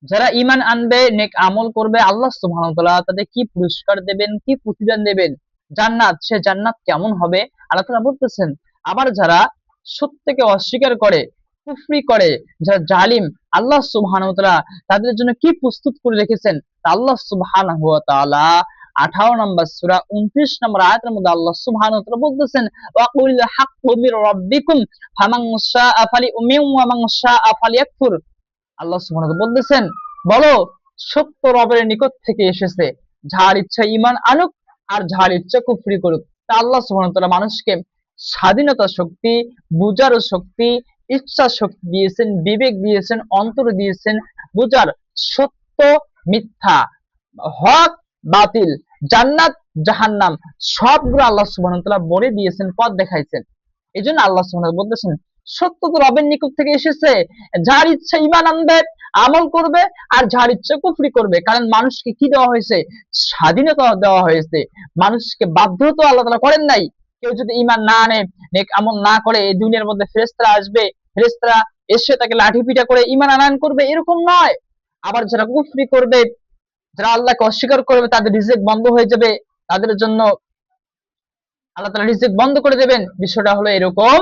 যারা ঈমান আনবে, নেক আমল করবে, আল্লাহ সুবহানাহু ওয়া তাআলা তাদের কি পুরস্কার দেবেন, কি প্রতিদান দেবেন? জান্নাত। সে জান্নাত কেমন হবে? আল্লাহ তাআলা বলতেছেন। আবার যারা সত্যকে অস্বীকার করে, কুফরি করে, যারা জালিম, আল্লাহ সুবহানাহু ওয়া তাআলা তাদের জন্য কি প্রস্তুত করে রেখেছেন? আল্লাহ সুবহানাহু ওয়া তাআলা 18 নম্বর সূরা 29 নম্বর আয়াতের মধ্যে আল্লাহ সুবহানাহু ওয়া তাআলা বলতেছেন, ওয়াকুলিল হাক্কু মির রাব্বিকুম ফামান শাআ ফালিউমিন ওয়া মান শাআ ফালিয়াকফুর। আল্লাহ সুবহানাহু ওয়া তাআলা বলতেছেন, বলো সত্য রবের নিকট থেকে এসেছে, যার ইচ্ছা ঈমান আনুক আর যার ইচ্ছা কুফরি করুক। তা আল্লাহ সুবহানাহু ওয়া তাআলা মানুষকে স্বাধীনতা শক্তি, বুঝার শক্তি, ইচ্ছা শক্তি দিয়েছেন, বিবেক দিয়েছেন, অন্তর দিয়েছেন, বুঝার সত্য মিথ্যা, হক বাতিল, জান্নাত জাহান্নাম সবগুলো আল্লাহ সুবহানাহু ওয়া তাআলা বলে দিয়েছেন, পথ দেখাইছেন। এই জন্য আল্লাহ সুবহানাহু ওয়া তাআলা বলতেছেন, সত্য তো রবের নিকট থেকে এসেছে, যার ইচ্ছা ঈমান আনবে, আমল করবে, আর যার ইচ্ছা কুফরি করবে। কারণ মানুষকে কি দেওয়া হয়েছে? স্বাধীনতা দেওয়া হয়েছে। মানুষকে বাধ্য তো আল্লাহ তাআলা করেন নাই। কেউ যদি ঈমান না আনে, নেক আমল না করে, এই দুনিয়ার মধ্যে ফেরেশতারা আসবে, ফেরেশতারা এসে তাকে লাঠি পিটা করে ঈমান আনয়ন করবে, এরকম নয়। আবার যারা কুফরি করবে, যারা আল্লাহকে অস্বীকার করবে, তাদের রিজিক বন্ধ হয়ে যাবে, তাদের জন্য আল্লাহ তাআলা রিজিক বন্ধ করে দেবেন। বিষয়টা হলো এরকম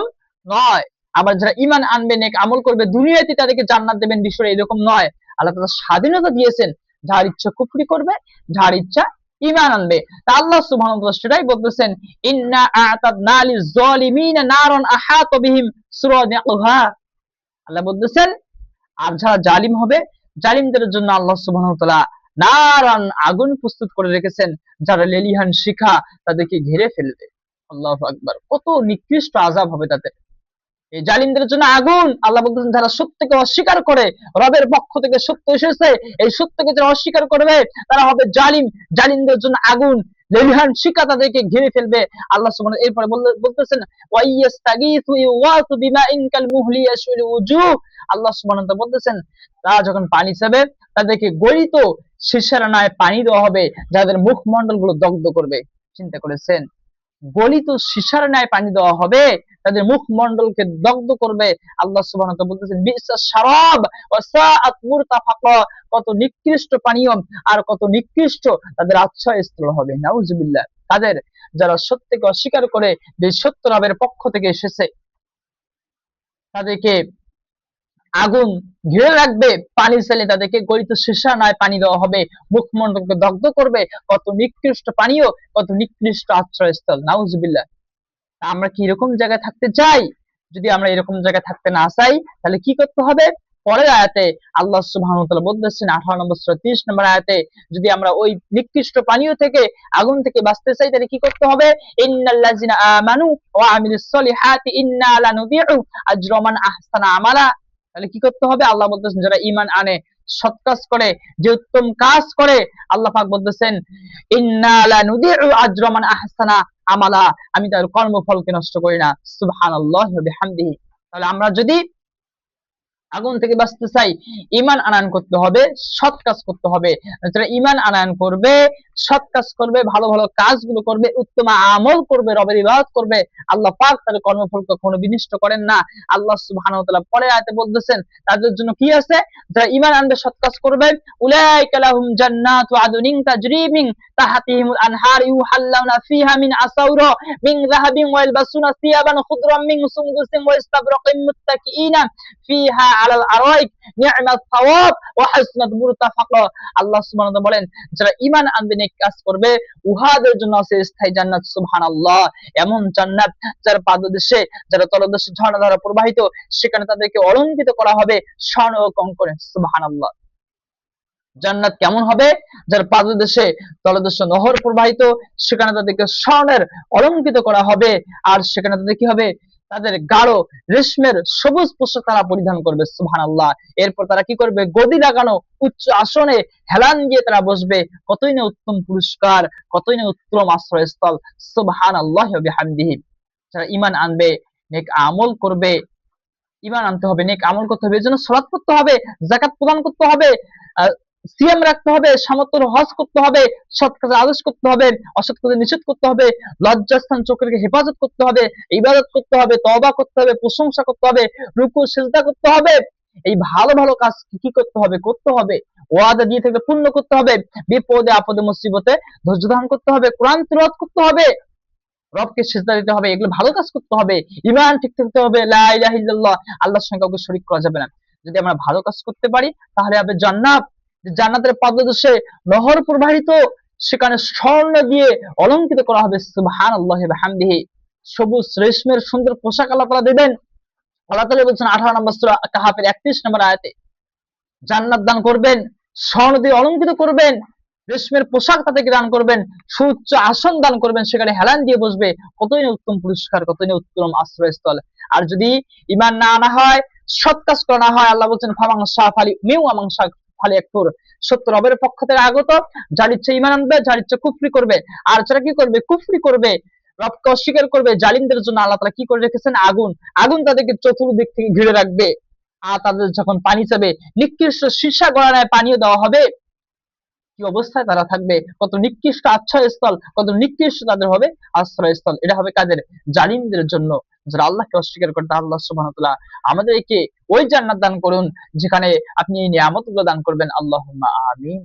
নয়। আবার যারা ঈমান আনবে, নেক আমল করবে, দুনিয়াতে তাদেরকে জান্নাত দেবেন, বিষয়টা এরকম নয়। আল্লাহ তাআলা স্বাধীনতা দিয়েছেন, যার ইচ্ছা কুফরি করবে, যার ইচ্ছা ঈমান আনবে। তা আল্লাহ সুবহানাহু ওয়া তাআলা সেটাই বলতেছেন, ইন্না আ'তাদনা লিয-যালিমিনা নারান আহাতা বিহিম সুরাদিকুহা। আল্লাহ বলতেছেন, আর যারা জালিম হবে, জালিমদের জন্য আল্লাহ সুবহানাহু ওয়া তাআলা নারান আগুন প্রস্তুত করে রেখেছেন, যারা লেলিহান শিখা তাদেরকে ঘিরে ফেলবে। আল্লাহু আকবার! কত নিকৃষ্ট আযাব হবে তাদের। এই জালিমদের জন্য আগুন। আল্লাহ বলতেছেন, যারা সত্যকে অস্বীকার করে, রবের পক্ষ থেকে সত্য এসেছে, এই সত্যকে যারা অস্বীকার করবে, তারা হবে জালিম। জালিমদের জন্য আগুন, লেলিহান শিখা তাদেরকে ঘিরে ফেলবে। আল্লাহ সুবহানাহু এরপরে বলতেছেন, ওয়া ইয়াস্তাগীথু ইউগাথু বিমাইন কাল মুহলি ইয়াশউল উজুহ। আল্লাহ সুবহানাহু ওয়া তাআলা বলতেছেন, তারা যখন পানি চাবে, তাদেরকে গলিত সীসার ন্যায় পানি দেওয়া হবে, যাদের মুখমণ্ডল গুলো দগ্ধ করবে। চিন্তা করেছেন? গলিত সীসার ন্যায় পানি দেওয়া হবে, তাদের মুখমণ্ডলকে দগ্ধ করবে। আল্লাহ সুবহানাহু ওয়া তাআলা বলতেছেন, বি'সাস শারাব ওয়া সাআত মুরতাফাকা। কত নিকৃষ্ট পানীয় আর কত নিকৃষ্ট তাদের আশ্রয়স্থল হবে। নাউজুবিল্লাহ। তাদের যারা সত্যকে অস্বীকার করে, যে সত্য রবের পক্ষ থেকে এসেছে, তাদেরকে আগুন ঘিরে রাখবে, পানি চাইলে তাদেরকে গলিত সীসা নয় পানি দেওয়া হবে, মুখমণ্ডলকে দগ্ধ করবে। কত নিকৃষ্ট পানীয়, কত নিকৃষ্ট আশ্রয়স্থল। নাউজুবিল্লাহ। আমরা কি এরকম জায়গায় থাকতে চাই? যদি আমরা এরকম জায়গায় থাকতে না চাই, তাহলে কি করতে হবে? পরের আয়াতে আল্লাহ সুবহানাহু ওয়া তাআলা বলতেছেন, 18 নম্বর সূরা 30 নম্বর আয়াতে, যদি আমরা ওই নিকৃষ্ট পানীয় থেকে, আগুন থেকে বাঁচতে চাই, তাহলে কি করতে হবে? ইন্নাল্লাযিনা আমানু ওয়া আমিলুস সলিহাতি ইন্না লা নুযিউ আজরা মান আহসানা আমালা। তাহলে কি করতে হবে? আল্লাহ বলতেছেন, যারা ঈমান আনে, সৎ কাজ করে, যে উত্তম কাজ করে, আল্লাহ পাক বলতেছেন, ইন্না লা নুযিউ আজরা মান আহসানা আমালা, আমি তার কর্মফলকে নষ্ট করি না। সুবহানাল্লাহি ওয়া বিহামদিহি। তাহলে আমরা যদি আগুন থেকে বাঁচতে চাই, ঈমান আনয়ন করতে হবে, সৎ কাজ করতে হবে। যারা ঈমান আনয়ন করবে, সৎ কাজ করবে, ভালো ভালো কাজগুলো করবে, উত্তম আমল করবে, রবের ইবাদত করবে, আল্লাহ পাক তার কর্মফল কখনো বিনষ্ট করেন না। আল্লাহ সুবহানাহু ওয়া তাআলা পরের আয়াতে বলতেছেন, তাদের জন্য কি আছে? যারা ঈমান আনবে, সৎ কাজ করবে, উলাইকা লাহুম জান্নাতু আদনিন তাজরি মিন তাহতিহিমুল আনহার ইউহাল্লাউনা ফিহা মিন আসাউরা মিন যাহাবিন ওয়া ইয়ালবাসুনা সিয়াবান খুদরাম মিন সুনদুসিন ওয়া ইস্তাবরাকিন মুত্তাকিইনা ফিহা আলাল আরাইক নি'মাত সাওয়াব ওয়া হাসনাত মুরতাফাকা। আল্লাহ সুবহানাহু ওয়া তাআলা বলেন, যারা ঈমান আনবে, নেক কাজ করবে, উহাদের জন্য আছে স্থায়ী জান্নাত। সুবহানাল্লাহ। এমন জান্নাত যার পাদদেশে, যার তলদেশে ঝর্ণাধারা প্রবাহিত, সেখানে তাদেরকে অলংকৃত করা হবে স্বর্ণ ও কঙ্করে। সুবহানাল্লাহ। জান্নাত কেমন হবে? যার পাদদেশে, তলদেশে নহর প্রবাহিত, সেখানে তাদেরকে স্বর্ণের অলংকৃত করা হবে। আর সেখানে তাদের কি হবে? তাদের গাঢ় রেশমের সবুজ পোশাক তারা পরিধান করবে। সুবহানাল্লাহ। এরপর তারা কি করবে? গদি লাগানো উচ্চ আসনে হেলান দিয়ে তারা বসবে। কতই না উত্তম পুরস্কার, কতই না উত্তম আশ্রয়স্থল। সুবহানাল্লাহি ওয়া বিহামদিহি। যারা ঈমান আনবে, নেক আমল করবে, ঈমান আনতে হবে, নেক আমল করতে হবে, এজন্য সালাত পড়তে হবে, যাকাত প্রদান করতে হবে, সিয়াম রাখতে হবে, সামর্থ্য হজ করতে হবে, সৎ কাজের আদেশ করতে হবে, অসৎ কাজের নিষেধ করতে হবে, লজ্জাস্থান চোখের হেফাজত করতে হবে, ইবাদত করতে হবে, তওবা করতে হবে, প্রশংসা করতে হবে, রুকু সিজদা করতে হবে, এই ভালো ভালো কাজ কি করতে হবে ওয়াদা দিয়ে থাকলে পূর্ণ করতে হবে, বিপদে আপদে মুসিবতে ধৈর্য ধারণ করতে হবে, কোরআন তিলাওয়াত করতে হবে, রবকে সিজদা দিতে হবে, এগুলো ভালো কাজ করতে হবে, ঈমান ঠিক থাকতে হবে, লা ইলাহা ইল্লাল্লাহ, আল্লাহর সঙ্গে কাউকে শরীক করা যাবে না। যদি আমরা ভালো কাজ করতে পারি তাহলে হবে জান্নাত, জান্নাতের পাদদেশে নহর প্রবাহিত, সেখানে স্বর্ণ দিয়ে অলংকৃত করা হবে, সুবহানাল্লাহি ওয়া বিহামদিহি, সবুজ রেশমের সুন্দর পোশাক আল্লাহ তাআলা দেবেন। আল্লাহ তাআলা বলছেন 18 নম্বর সূরা কাহাফের 31 নম্বর আয়াতে, জান্নাত দান করবেন, স্বর্ণ দিয়ে অলংকৃত করবেন, রেশমের পোশাক তাদেরকে দান করবেন, সুউচ্চ আসন দান করবেন, সেখানে হেলান দিয়ে বসবে, কতই না উত্তম পুরস্কার, কতই না উত্তম আশ্রয়স্থল। আর যদি ঈমান না আনা হয়, সৎ কাজ করা না হয়, আল্লাহ বলছেন ফামান শাআ ফালিউমিন ওয়া মান শাআ ফালিয়াকফুর, সত্য রবের পক্ষ থেকে আগত, যার ইচ্ছে ঈমান আনবে, যার ইচ্ছে কুফরি করবে, আর যারা কি করবে, কুফরি করবে, রবকে অস্বীকার করবে, জালিমদের জন্য আল্লাহ তাআলা কি করে রেখেছেন, আগুন, আগুন তাদেরকে চতুর্দিক থেকে ঘিরে রাখবে। আর তাদের যখন পানি চাবে, নিকৃষ্ট সীসা গড়ায় পানীয় দেওয়া হবে, কি অবস্থায় তারা থাকবে, কত নিকৃষ্ট আশ্রয়স্থল, কত নিকৃষ্ট তাদের হবে আশ্রয়স্থল। এটা হবে কাদের, জালিমদের জন্য, যারা আল্লাহকে অস্বীকার করতে। আল্লাহ সুবহানাহু ওয়া তাআলা আমাদেরকে ওই জান্নাত দান করুন যেখানে আপনি এই নিয়ামতগুলো দান করবেন। আল্লাহুম্মা আমিন।